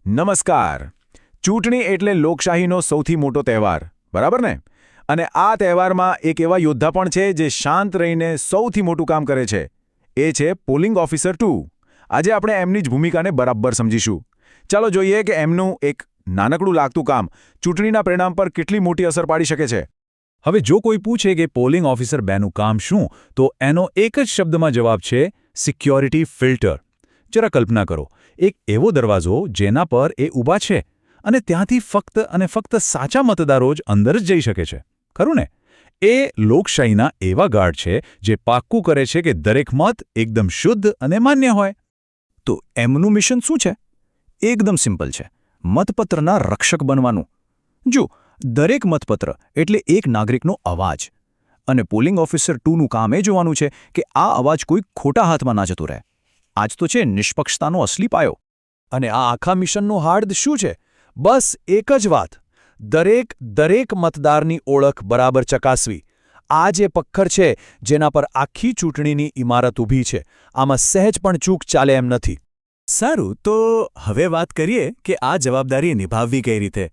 નમસ્કાર. ચૂંટણી એટલે લોકશાહીનો સૌથી મોટો તહેવાર, બરાબર ને? અને આ તહેવારમાં એક એવા યોદ્ધા પણ છે જે શાંત રહીને સૌથી મોટું કામ કરે છે. એ છે પોલિંગ ઓફિસર 2. આજે આપણે એમની જ ભૂમિકાને બરાબર સમજીશું. ચાલો જોઈએ કે એમનું એક નાનકડું લાગતું કામ ચૂંટણીના પરિણામ પર કેટલી મોટી અસર પાડી શકે છે. હવે જો કોઈ પૂછે કે પોલિંગ ઓફિસર 2નું કામ શું, તો એનો એક જ શબ્દમાં જવાબ છે સિક્યોરિટી ફિલ્ટર. જરા કલ્પના કરો, એક એવો દરવાજો જેના પર એ ઊભા છે અને ત્યાંથી ફક્ત સાચા મતદારો જ અંદર જ જઈ શકે છે, ખરું ને? એ લોકશાહીના એવા ગાર્ડ છે જે પાક્કું કરે છે કે દરેક મત એકદમ શુદ્ધ અને માન્ય હોય. તો એમનું મિશન શું છે? એકદમ સિમ્પલ છે, મતપત્રના રક્ષક બનવાનું. જો દરેક મતપત્ર એટલે એક નાગરિકનો અવાજ, અને પોલિંગ ઓફિસર 2નું કામ એ જોવાનું છે કે આ અવાજ કોઈ ખોટા હાથમાં ના જતો રહે. આજ તો છે નિષ્પક્ષતાનો અસલી પાયો. અને આ આખા મિશનનું હાર્દ શું છે? બસ એક જ વાત: દરેક મતદારની ઓળખ બરાબર ચકાસવી. આ જે પથ્થર છે જેના પર આખી ચૂંટણીની ઇમારત ઊભી છે, આમાં સહેજ પણ ચૂક ચાલે એમ નથી. સારું, તો હવે વાત કરીએ કે આ જવાબદારી નિભાવવી કઈ રીતે.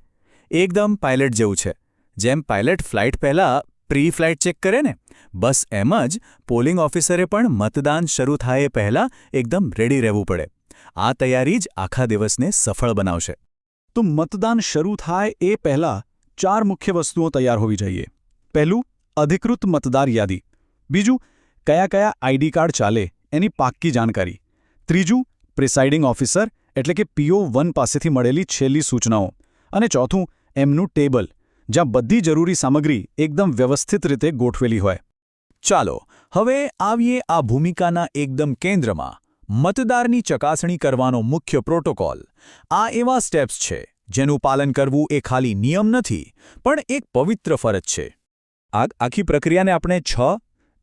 એકદમ પાયલટ જેવું છે. જેમ પાયલટ ફ્લાઇટ પહેલાં પ્રી ફ્લાઇટ ચેક કરે ને, બસ એમ જ પોલિંગ ઓફિસરે પણ મતદાન શરૂ થાય એ પહેલાં એકદમ રેડી રહેવું પડે. આ તૈયારી જ આખા દિવસને સફળ બનાવશે. તો મતદાન શરૂ થાય એ પહેલાં 4 મુખ્ય વસ્તુઓ તૈયાર હોવી જોઈએ. પહેલું, અધિકૃત મતદાર યાદી. બીજું, કયા આઈડી કાર્ડ ચાલે એની પાક્કી જાણકારી. ત્રીજું, પ્રિસાઇડિંગ ઓફિસર એટલે કે PO1 પાસેથી મળેલી છેલ્લી સૂચનાઓ. અને ચોથું, એમનું ટેબલ, જ્યાં બધી જરૂરી સામગ્રી એકદમ વ્યવસ્થિત રીતે ગોઠવેલી હોય. ચાલો હવે આવીએ આ ભૂમિકાના એકદમ કેન્દ્રમાં, મતદારની ચકાસણી કરવાનો મુખ્ય પ્રોટોકોલ. આ એવા સ્ટેપ્સ છે જેનું પાલન કરવું એ ખાલી નિયમ નથી, પણ એક પવિત્ર ફરજ છે. આખી પ્રક્રિયાને આપણે 6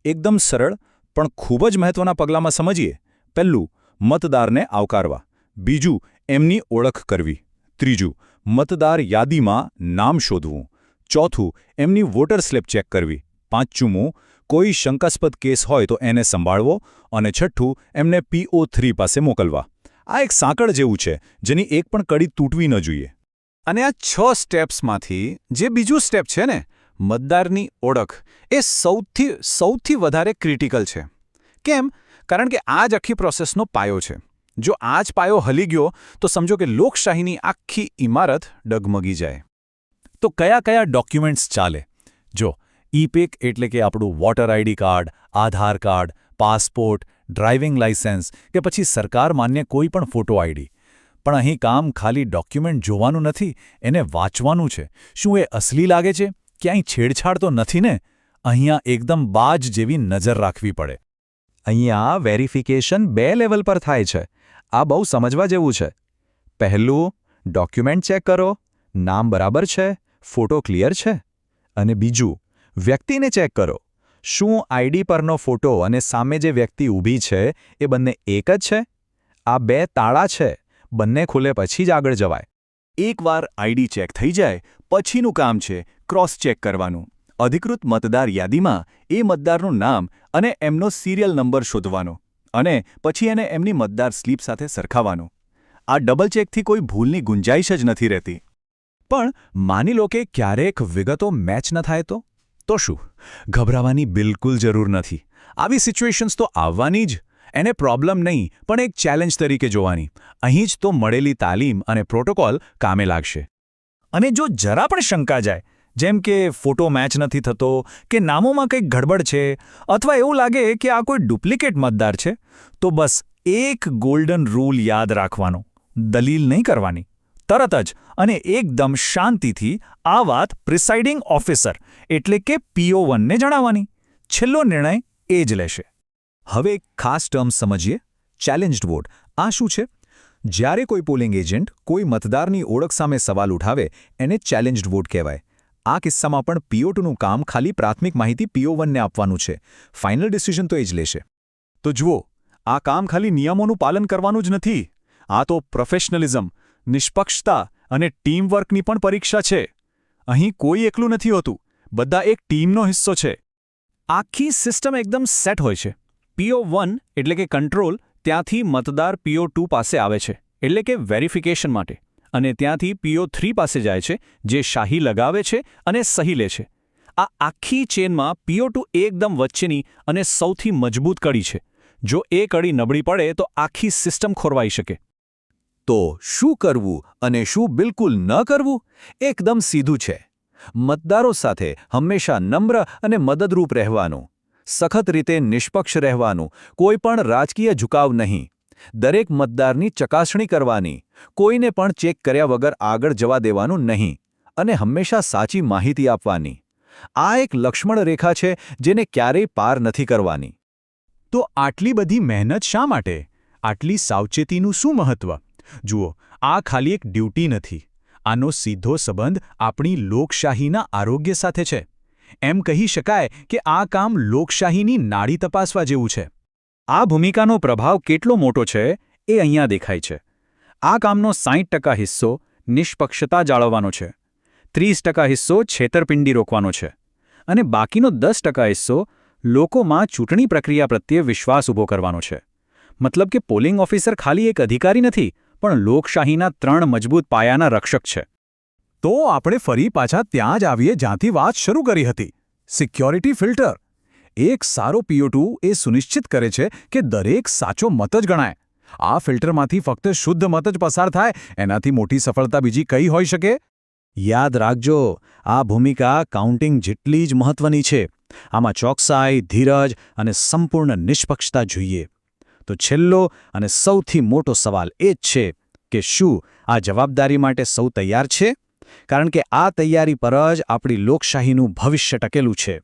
એકદમ સરળ પણ ખૂબ જ મહત્વના પગલાંમાં સમજીએ. પહેલું, મતદારને આવકારવા. બીજું, એમની ઓળખ કરવી. ત્રીજું, મતદાર યાદીમાં નામ શોધવું. ચોથું, એમની વોટર સ્લિપ ચેક કરવી. પાંચમું, કોઈ શંકાસ્પદ કેસ હોય તો એને સંભાળવો. અને છઠ્ઠું, એમને PO3 પાસે મોકલવા. આ એક સાંકળ જેવું છે જેની એક પણ કડી તૂટવી ન જોઈએ. અને આ 6 સ્ટેપ્સમાંથી જે બીજું સ્ટેપ છે ને, મતદારની ઓળખ, એ સૌથી વધારે ક્રિટિકલ છે. કેમ? કારણ કે આ જ આખી પ્રોસેસનો પાયો છે. જો આ જ પાયો હલી ગયો તો સમજો કે લોકશાહીની આખી ઇમારત ડગમગી જાય. તો કયા ડોક્યુમેન્ટ્સ ચાલે? જો ઈ-પિક એટલે કે આપણું વોટર આઈડી કાર્ડ, આધાર કાર્ડ, પાસપોર્ટ, ડ્રાઇવિંગ લાઇસન્સ કે પછી સરકાર માન્ય કોઈ પણ ફોટો આઈડી. પણ અહીં કામ ખાલી ડોક્યુમેન્ટ જોવાનું નથી, એને વાંચવાનું છે. શું એ અસલી લાગે છે? ક્યાંય છેડછાડ તો નથી ને? અહીંયા એકદમ બાજ જેવી નજર રાખવી પડે. અહીંયા વેરિફિકેશન 2 લેવલ પર થાય છે. આ બહુ સમજવા જેવું છે. પહેલું, ડોક્યુમેન્ટ ચેક કરો, નામ બરાબર છે, ફોટો ક્લિયર છે. અને બીજું, વ્યક્તિને ચેક કરો, શું આઈડી પરનો ફોટો અને સામે જે વ્યક્તિ ઊભી છે એ બંને એક જ છે? આ 2 તાળા છે, બંને ખુલે પછી જ આગળ જવાય. એકવાર આઈડી ચેક થઈ જાય પછીનું કામ છે ક્રોસ ચેક કરવાનું. અધિકૃત મતદાર યાદીમાં એ મતદારનું નામ અને એમનો સિરિયલ નંબર શોધવાનો અને પછી એને એમની મતદાર સ્લીપ સાથે સરખાવવાનો. આ ડબલ ચેકથી કોઈ ભૂલની ગુંજાઈશ જ નથી રહેતી. પણ માની લો કે ક્યારેક વિગતો મેચ ન થાય તો? તો શું? ગભરાવાની બિલકુલ જરૂર નથી. આવી સિચ્યુએશન્સ તો આવવાની જ. એને પ્રોબ્લેમ નહીં પણ એક ચેલેન્જ તરીકે જોવાની. અહીં જ તો મળેલી તાલીમ અને પ્રોટોકોલ કામે લાગશે. અને જો જરા પણ શંકા જાય, જેમ કે ફોટો મેચ નથી થતો કે નામોમાં કંઈક ગડબડ છે અથવા એવું લાગે કે આ કોઈ ડુપ્લિકેટ મતદાર છે, તો બસ એક ગોલ્ડન રૂલ યાદ રાખવાનો: દલીલ નહીં કરવાની. તરત જ અને એકદમ શાંતિથી આ વાત પ્રિસાઇડિંગ ઓફિસર એટલે કે PO1ને જણાવવાની. છેલ્લો નિર્ણય એ જ લેશે. હવે એક ખાસ ટર્મ સમજીએ: ચેલેન્જ્ડ વોટ. આ શું છે? જ્યારે કોઈ પોલિંગ એજન્ટ કોઈ મતદારની ઓળખ સામે સવાલ ઉઠાવે એને ચેલેન્જ્ડ વોટ કહેવાય. આ કિસ્સામાં પણ PO2નું કામ ખાલી પ્રાથમિક માહિતી PO1ને આપવાનું છે. ફાઇનલ ડિસિઝન તો એ જ લેશે. તો જુઓ, આ કામ ખાલી નિયમોનું પાલન કરવાનું જ નથી. આ તો પ્રોફેશનલિઝમ, નિષ્પક્ષતા અને ટીમવર્કની પણ પરીક્ષા છે. અહીં કોઈ એકલું નથી હોતું, બધા એક ટીમનો હિસ્સો છે. આખી સિસ્ટમ એકદમ સેટ હોય છે. PO1 એટલે કે કંટ્રોલ ત્યાંથી મતદાર PO2 પાસે આવે છે, એટલે કે વેરિફિકેશન માટે. અને ત્યાંથી PO3 પાસે જાય છે, જે શાહી લગાવે છે અને સહી લે છે. આ આખી ચેનમાં PO2 એકદમ વચ્ચેની અને સૌથી મજબૂત કડી છે. જો એ કડી નબળી પડે તો આખી સિસ્ટમ ખોરવાઈ શકે. તો શું કરવું અને શું બિલકુલ ન કરવું? એકદમ સીધું છે. મતદારો સાથે હંમેશા નમ્ર અને મદદરૂપ રહેવાનું. સખત રીતે નિષ્પક્ષ રહેવાનું. કોઈ પણ રાજકીય ઝુકાવ નહીં. દરેક મતદારની ચકાસણી કરવાની. કોઈને પણ ચેક કર્યા વગર આગળ જવા દેવાનું નહીં. અને હંમેશા સાચી માહિતી આપવાની. આ એક લક્ષ્મણ રેખા છે જેને ક્યારેય પાર નથી કરવાની. તો આટલી બધી મહેનત શા માટે? આટલી સાવચેતીનું શું મહત્વ? જુઓ, આ ખાલી એક ડ્યુટી નથી. આનો સીધો સંબંધ આપણી લોકશાહીના આરોગ્ય સાથે છે. એમ કહી શકાય કે આ કામ લોકશાહીની નાડી તપાસવા જેવું છે. આ ભૂમિકાનો પ્રભાવ કેટલો મોટો છે એ અહીંયા દેખાય છે. આ કામનો 60% હિસ્સો નિષ્પક્ષતા જાળવવાનો છે, 30% હિસ્સો છેતરપિંડી રોકવાનો છે, અને બાકીનો 10% હિસ્સો લોકોમાં ચૂંટણી પ્રક્રિયા પ્રત્યે વિશ્વાસ ઊભો કરવાનો છે. મતલબ કે પોલિંગ ઓફિસર ખાલી એક અધિકારી નથી, પણ લોકશાહીના 3 મજબૂત પાયાના રક્ષક છે. તો આપણે ફરી પાછા ત્યાં જ આવીએ જ્યાંથી વાત શરૂ કરી હતી. Security filter. એક સારો PO2 એ સુનિશ્ચિત કરે છે કે દરેક સાચો મત જ ગણાય. આ ફિલ્ટરમાંથી ફક્ત શુદ્ધ મત જ પસાર થાય, એનાથી મોટી સફળતા બીજી કઈ હોઈ શકે? યાદ રાખજો, આ ભૂમિકા કાઉન્ટિંગ જેટલી જ મહત્વની છે. આમાં ચોકસાઈ, ધીરજ અને સંપૂર્ણ નિષ્પક્ષતા જોઈએ. તો છેલ્લો અને સૌથી મોટો સવાલ એ જ છે કે શું આ જવાબદારી માટે સૌ તૈયાર છે? કારણ કે આ તૈયારી પર જ આપણી લોકશાહીનું ભવિષ્ય ટકેલું છે.